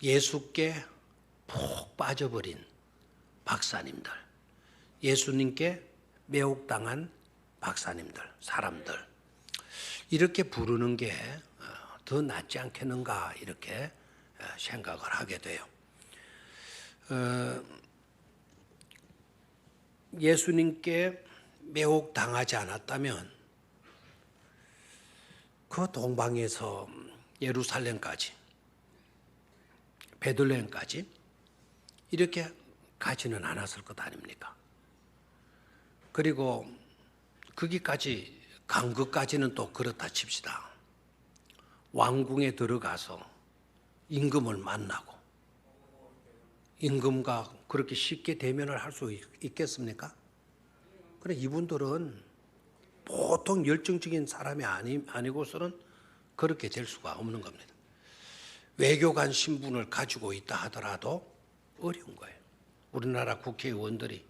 예수께 푹 빠져버린 박사님들, 예수님께 매혹당한 박사님들, 사람들, 이렇게 부르는 게 더 낫지 않겠는가 이렇게 생각을 하게 돼요. 예수님께 매혹당하지 않았다면 그 동방에서 예루살렘까지, 베들레헴까지 이렇게 가지는 않았을 것 아닙니까? 그리고 거기까지 간 것까지는 또 그렇다 칩시다. 왕궁에 들어가서 임금을 만나고 임금과 그렇게 쉽게 대면을 할 수 있겠습니까? 그래, 이분들은 보통 열정적인 사람이 아니고서는 그렇게 될 수가 없는 겁니다. 외교관 신분을 가지고 있다 하더라도 어려운 거예요. 우리나라 국회의원들이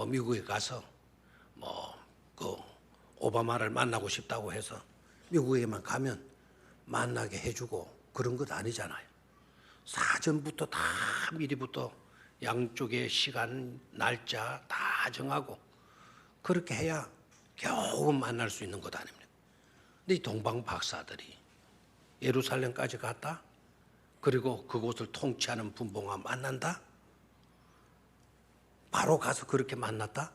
미국에 가서 그 오바마를 만나고 싶다고 해서 미국에만 가면 만나게 해주고 그런 것 아니잖아요. 사전부터 다 미리부터 양쪽의 시간, 날짜 다 정하고 그렇게 해야 겨우 만날 수 있는 것 아닙니까? 근데 이 동방 박사들이 예루살렘까지 갔다? 그리고 그곳을 통치하는 분봉과 만난다? 바로 가서 그렇게 만났다?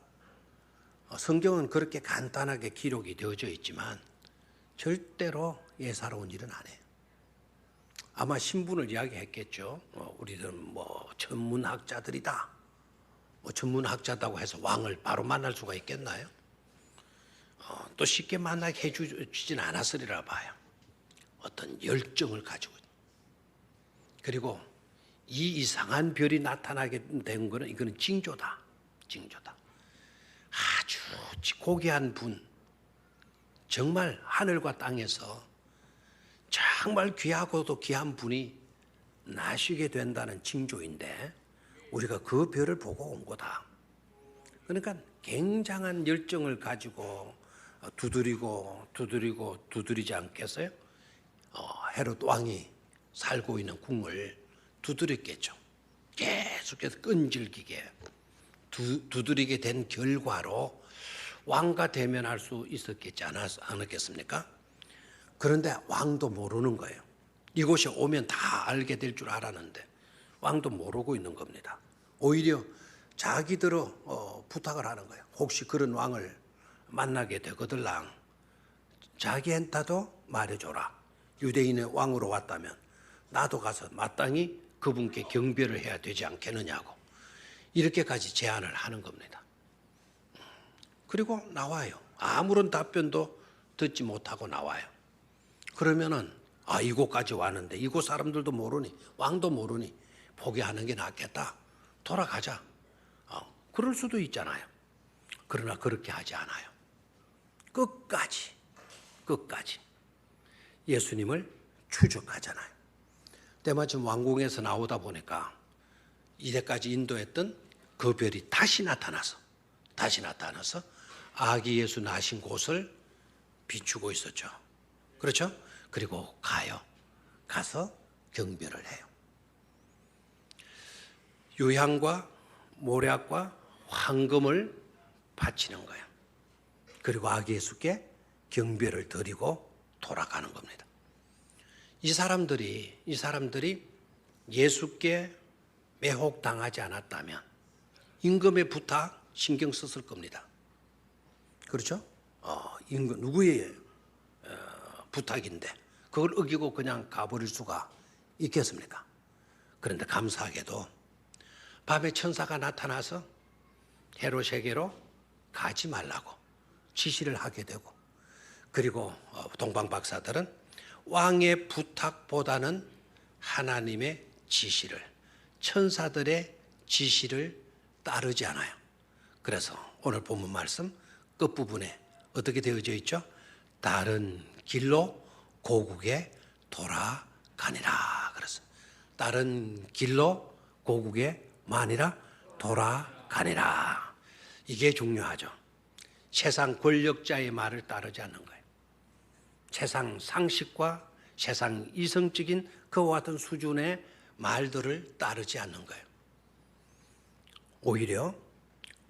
성경은 그렇게 간단하게 기록이 되어져 있지만 절대로 예사로운 일은 아니에요. 아마 신분을 이야기했겠죠. 우리들은 전문학자들이다. 전문학자다고 해서 왕을 바로 만날 수가 있겠나요? 또 쉽게 만나게 해주진 않았으리라 봐요. 어떤 열정을 가지고. 그리고 이 이상한 별이 나타나게 된 거는 이거는 징조다. 징조다. 아주 고귀한 분, 정말 하늘과 땅에서 정말 귀하고도 귀한 분이 나시게 된다는 징조인데 우리가 그 별을 보고 온 거다. 그러니까 굉장한 열정을 가지고 두드리지 않겠어요? 헤롯 왕이 살고 있는 궁을 두드렸겠죠. 계속해서 끈질기게 두드리게 된 결과로 왕과 대면할 수 있었겠지 않았겠습니까? 그런데 왕도 모르는 거예요. 이곳에 오면 다 알게 될 줄 알았는데 왕도 모르고 있는 겁니다. 오히려 자기들로 부탁을 하는 거예요. 혹시 그런 왕을 만나게 되거들랑 자기한테도 말해줘라. 유대인의 왕으로 왔다면 나도 가서 마땅히 그분께 경배를 해야 되지 않겠느냐고 이렇게까지 제안을 하는 겁니다. 그리고 나와요. 아무런 답변도 듣지 못하고 나와요. 그러면은 이곳까지 왔는데 이곳 사람들도 모르니 왕도 모르니 포기하는 게 낫겠다. 돌아가자. 그럴 수도 있잖아요. 그러나 그렇게 하지 않아요. 끝까지 예수님을 추적하잖아요. 때마침 왕궁에서 나오다 보니까 이때까지 인도했던 그 별이 다시 나타나서 아기 예수 나신 곳을 비추고 있었죠. 그렇죠? 그리고 가서 경배를 해요. 유향과 모략과 황금을 바치는 거예요. 그리고 아기 예수께 경배를 드리고 돌아가는 겁니다. 이 사람들이 예수께 매혹당하지 않았다면 임금의 부탁 신경 썼을 겁니다. 그렇죠? 임금 누구의 부탁인데 그걸 어기고 그냥 가버릴 수가 있겠습니까? 그런데 감사하게도 밤에 천사가 나타나서 헤롯에게로 가지 말라고 지시를 하게 되고, 그리고 동방 박사들은 왕의 부탁보다는 하나님의 지시를, 천사들의 지시를 따르지 않아요. 그래서 오늘 본문 말씀 끝부분에 어떻게 되어져 있죠? 다른 길로 고국에 돌아가니라. 그래서 다른 길로 고국에 마니라 돌아가니라. 이게 중요하죠. 세상 권력자의 말을 따르지 않는 거예요. 세상 상식과 세상 이성적인 그와 같은 수준의 말들을 따르지 않는 거예요. 오히려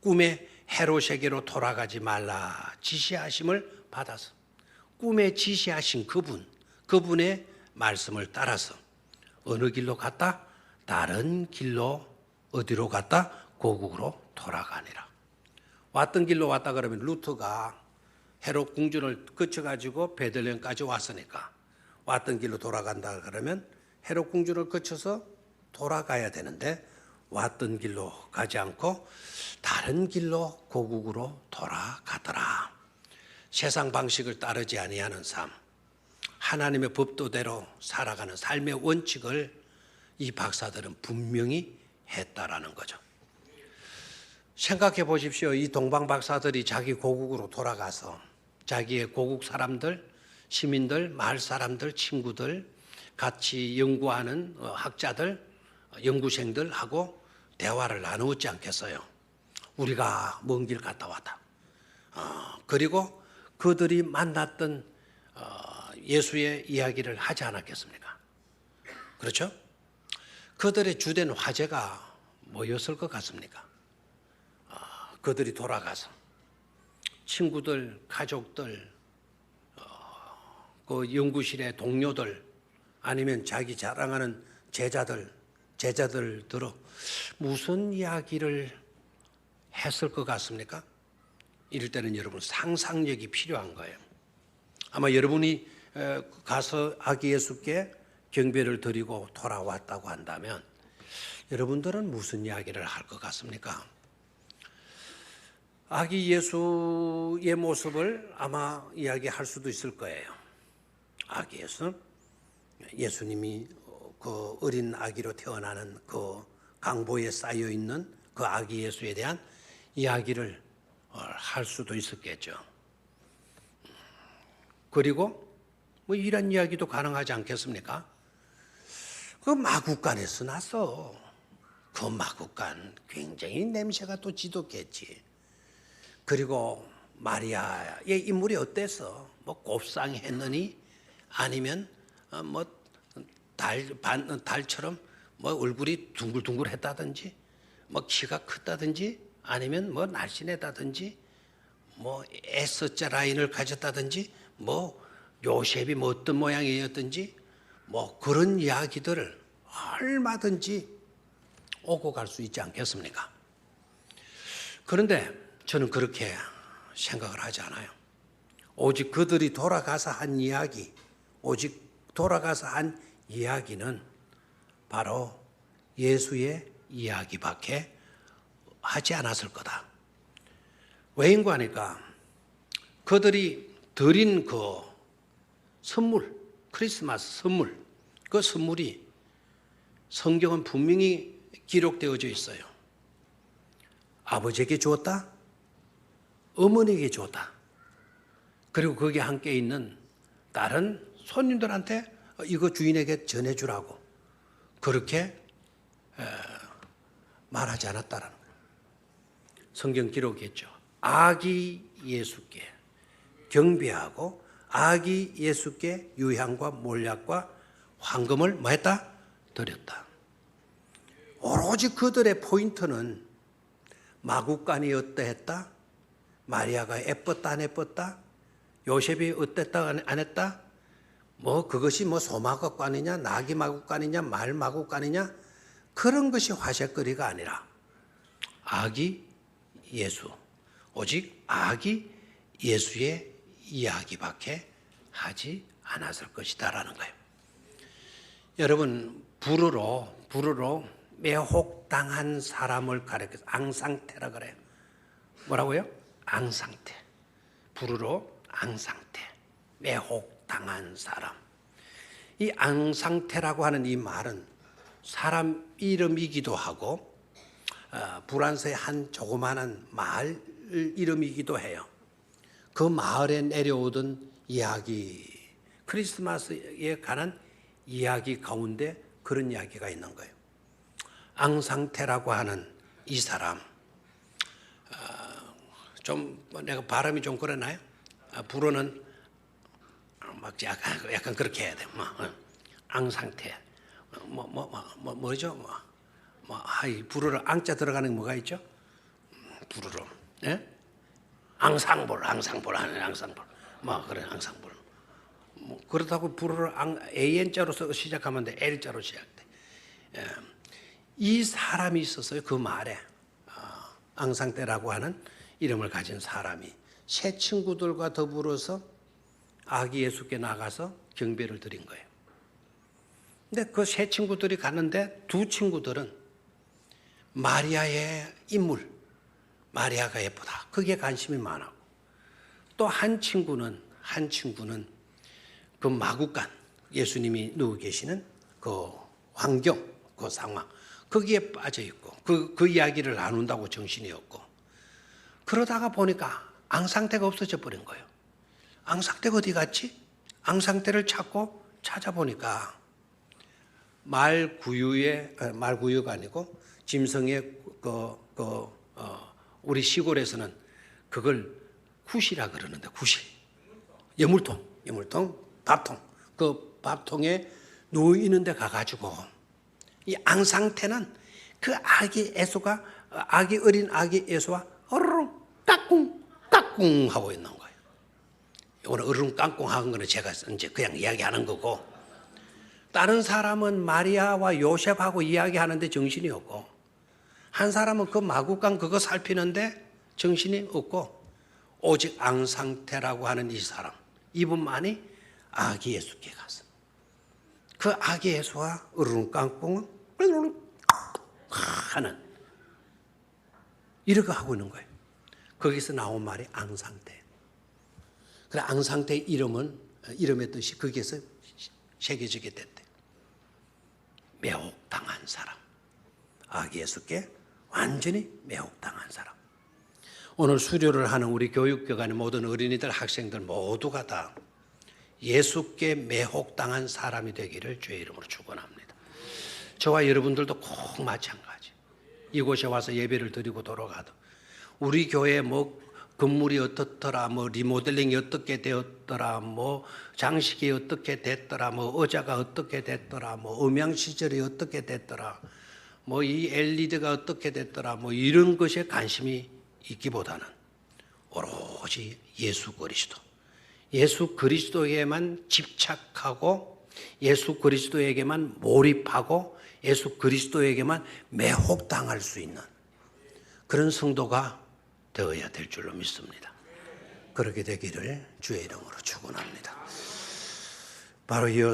꿈의 헤롯에게로 돌아가지 말라 지시하심을 받아서 꿈에 지시하신 그분의 말씀을 따라서 어느 길로 갔다? 다른 길로 어디로 갔다? 고국으로 돌아가니라. 왔던 길로 왔다 그러면 루트가 헤롯 궁전을 거쳐가지고 베들레헴까지 왔으니까 왔던 길로 돌아간다 그러면 헤롯 궁전을 거쳐서 돌아가야 되는데 왔던 길로 가지 않고 다른 길로 고국으로 돌아가더라. 세상 방식을 따르지 아니하는 삶, 하나님의 법도대로 살아가는 삶의 원칙을 이 박사들은 분명히 했다라는 거죠. 생각해 보십시오. 이 동방 박사들이 자기 고국으로 돌아가서 자기의 고국 사람들, 시민들, 마을 사람들, 친구들, 같이 연구하는 학자들, 연구생들하고 대화를 나누었지 않겠어요? 우리가 먼 길 갔다 왔다. 그리고 그들이 만났던 예수의 이야기를 하지 않았겠습니까? 그렇죠? 그들의 주된 화제가 뭐였을 것 같습니까? 그들이 돌아가서 친구들, 가족들, 그 연구실의 동료들 아니면 자기 자랑하는 제자들들로 무슨 이야기를 했을 것 같습니까? 이럴 때는 여러분 상상력이 필요한 거예요. 아마 여러분이 가서 아기 예수께 경배를 드리고 돌아왔다고 한다면 여러분들은 무슨 이야기를 할 것 같습니까? 아기 예수의 모습을 아마 이야기할 수도 있을 거예요. 아기 예수, 예수님이 그 어린 아기로 태어나는 그 강보에 쌓여 있는 그 아기 예수에 대한 이야기를 할 수도 있었겠죠. 그리고 뭐 이런 이야기도 가능하지 않겠습니까? 그 마구간에서 났어. 그 마구간 굉장히 냄새가 또 지독했지. 그리고 마리아의 인물이 어땠어? 뭐 곱상했느니 아니면 뭐 달처럼 뭐 얼굴이 둥글둥글했다든지 뭐 키가 크다든지 아니면 뭐 날씬했다든지 뭐 S자 라인을 가졌다든지 뭐 요셉이 뭐 어떤 모양이었든지 뭐 그런 이야기들을 얼마든지 오고 갈 수 있지 않겠습니까? 그런데 저는 그렇게 생각을 하지 않아요. 오직 그들이 돌아가서 한 이야기, 오직 돌아가서 한 이야기는 바로 예수의 이야기밖에 하지 않았을 거다. 왜인고 하니까 그들이 드린 그 선물, 크리스마스 선물, 그 선물이 성경은 분명히 기록되어져 있어요. 아버지에게 주었다, 어머니에게 주었다. 그리고 거기에 함께 있는 다른 손님들한테 이거 주인에게 전해주라고 그렇게 말하지 않았다라는 거예요. 성경 기록했죠. 아기 예수께 경배하고 아기 예수께 유향과 몰약과 황금을 뭐 했다? 드렸다. 오로지 그들의 포인트는 마구간이 어떠했다? 마리아가 예뻤다 안 예뻤다? 요셉이 어땠다 안 했다? 뭐 그것이 뭐 소마구간이냐 나귀 마구간이냐 말 마구간이냐 그런 것이 화제거리가 아니라 아기 예수, 오직 아기 예수의 이야기밖에 하지 않았을 것이다라는 거예요. 여러분 불으로 매혹당한 사람을 가리켜서 앙상태라 그래요. 뭐라고요? 앙상태. 불으로 앙상태. 매혹당한 사람. 이 앙상태라고 하는 이 말은 사람 이름이기도 하고 불란서의 한 조그마한 마을 이름이기도 해요. 그 마을에 내려오던 이야기, 크리스마스에 관한 이야기 가운데 그런 이야기가 있는 거예요. 앙상태라고 하는 이 사람, 좀 내가 발음이 좀 그러나요? 불어는 막 약간 그렇게 해야 돼. 앙상태. 뭐죠? 부르러 앙자 들어가는 게 뭐가 있죠? 부르러, 예? 앙상볼 하는 앙상볼, 그런 앙상볼. 그렇다고 부르러 AN자로서 시작하면 돼, L자로 시작돼. 이 사람이 있었어요. 그 말에 앙상떼라고 하는 이름을 가진 사람이 새 친구들과 더불어서 아기 예수께 나가서 경배를 드린 거예요. 근데 그 새 친구들이 갔는데 두 친구들은 마리아의 인물, 마리아가 예쁘다, 그게 관심이 많았고, 또 한 친구는 그 마구간, 예수님이 누워 계시는 그 환경, 그 상황, 거기에 빠져 있고 그 이야기를 나눈다고 정신이 없고, 그러다가 보니까 앙상태가 없어져 버린 거예요. 앙상태가 어디 갔지? 앙상태를 찾아보니까 말구유가 아니고 짐승의 우리 시골에서는 그걸 굿이라 그러는데, 굿이 예물통, 밥통, 그 밥통에 누워 있는 데 가가지고 이 앙상태는 그 어린 아기 에서와 어르릉 까꿍 하고 있는 거예요. 오늘 어르릉 까꿍 하는 거는 제가 이제 그냥 이야기하는 거고, 다른 사람은 마리아와 요셉하고 이야기하는데 정신이 없고, 한 사람은 그 마구간 그거 살피는데 정신이 없고, 오직 앙상태라고 하는 이 사람, 이분만이 아기 예수께 가서 그 아기 예수와 어르릉 까꿍은 하는 이렇게 하고 있는 거예요. 거기서 나온 말이 앙상태. 그래, 앙상태의 이름의 뜻이 거기에서 새겨지게 됐대. 매혹당한 사람. 아기 예수께 완전히 매혹당한 사람. 오늘 수료를 하는 우리 교육기관의 모든 어린이들, 학생들 모두가 다 예수께 매혹당한 사람이 되기를 주의 이름으로 축원합니다. 저와 여러분들도 꼭 마찬가지. 이곳에 와서 예배를 드리고 돌아가도 우리 교회 건물이 어떻더라, 리모델링이 어떻게 되었더라, 장식이 어떻게 됐더라, 의자가 어떻게 됐더라, 음향 시절이 어떻게 됐더라, 이 LED가 어떻게 됐더라, 이런 것에 관심이 있기보다는 오로지 예수 그리스도에게만 집착하고, 예수 그리스도에게만 몰입하고, 예수 그리스도에게만 매혹당할 수 있는 그런 성도가 되어야 될 줄로 믿습니다. 그렇게 되기를 주의 이름으로 축원합니다. 바로 이어서